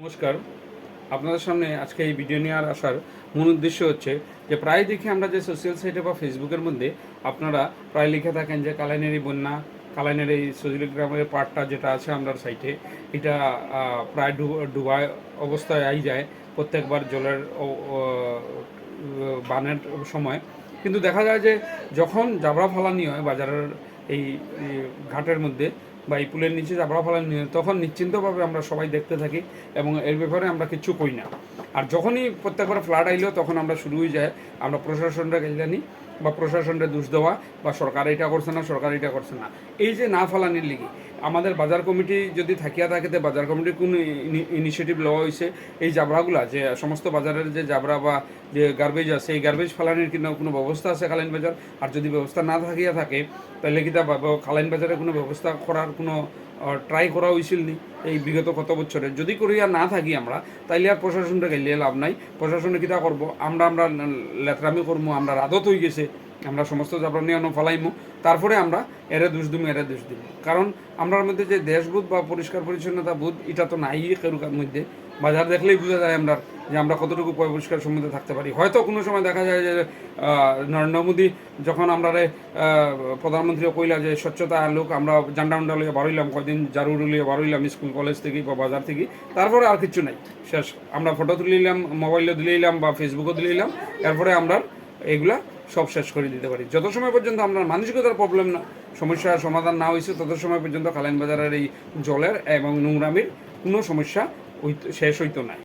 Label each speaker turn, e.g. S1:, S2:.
S1: নমস্কার, আপনাদের সামনে আজকে এই ভিডিও নিয়ে আসার মূল উদ্দেশ্য হচ্ছে যে প্রায় দেখি আমরা যে সোশ্যাল সাইটে বা ফেসবুকের মধ্যে আপনারা প্রায় লিখে থাকেন যে কালাইনের এই বন্যা, কালাইনের এই সজলি গ্রামের পার্টটা যেটা আছে আপনার সাইটে, এটা প্রায় ডুবায় অবস্থায় আই যায় প্রত্যেকবার জলের বানের সময়। কিন্তু দেখা যায় যে যখন জাবরা ফালানি হয় বাজারের এই ঘাটের মধ্যে বা এই পুলের নিচে জাবরা ফালানি হয়, তখন নিশ্চিন্তভাবে আমরা সবাই দেখতে থাকি এবং এর ব্যাপারে আমরা কিচ্ছু কই না। আর যখনই প্রত্যেকবার ফ্লাড আইলো তখন আমরা শুরু হয়ে যায় আমরা প্রশাসনরা গেলানি বা প্রশাসনরা দোষ দেওয়া বা সরকার এটা করছে না, সরকার এটা করছে না। এই যে না ফালানির লিগে আমাদের বাজার কমিটি যদি থাকিয়া থাকে, বাজার কমিটির কোন ইনিশিয়েটিভ লওয়া হয়েছে এই জাবরাগুলা, যে সমস্ত বাজারের যে জাবরা বা যে গার্বেজ আছে এই গার্বেজ ফালানির কিন্তু কোনো ব্যবস্থা আছে কালাইন বাজার? আর যদি ব্যবস্থা না থাকিয়া থাকে তাহলে কি তা কালাইন বাজারে কোনো ব্যবস্থা করার কোনো ট্রাই করা হয়েছিল নি এই বিগত কত বছরে? যদি করিয়া না থাকি আমরা তাইলে আর প্রশাসনটা গেলে লাভ নাই। প্রশাসনে কিতা করবো? আমরা লেতরামি করবো, আমরা আদত হয়ে গেছে, আমরা সমস্ত জাবরা নিয়ে ফালাইমু, তারপরে আমরা এরে দোষ দিব। কারণ আমরার মধ্যে যে দেশবোধ বা পরিষ্কার পরিচ্ছন্নতা বোধ এটা তো নাই কেরুকার মধ্যে। বাজার দেখলেই বোঝা যায় আমরা যে আমরা কতটুকু পরিষ্কার সম্বন্ধে থাকতে পারি। হয়তো কোনো সময় দেখা যায় যে নরেন্দ্র মোদী যখন আমরা প্রধানমন্ত্রী কইলা যে স্বচ্ছতা লোক, আমরা জান্ডা উন্ডা লিয়ে বাড়ইলাম, কদিন জারু লিয়ে বাড়ইলাম স্কুল কলেজ থেকে বা বাজার থেকে, তারপরে আর কিছু নাই, শেষ। আমরা ফটো তুলে নিলাম, মোবাইলে তুলে নিলাম বা ফেসবুকে তুলে নিলাম, এরপরে আমরা এগুলা সব শেষ করে দিতে পারি। যত সময় পর্যন্ত আমরা মানসিকতার প্রবলেম না, সমস্যার সমাধান না হয়েছে, তত সময় পর্যন্ত কালাইন বাজারের এই জলের এবং নোংরামির কোনো সমস্যা শেষ হইতো না।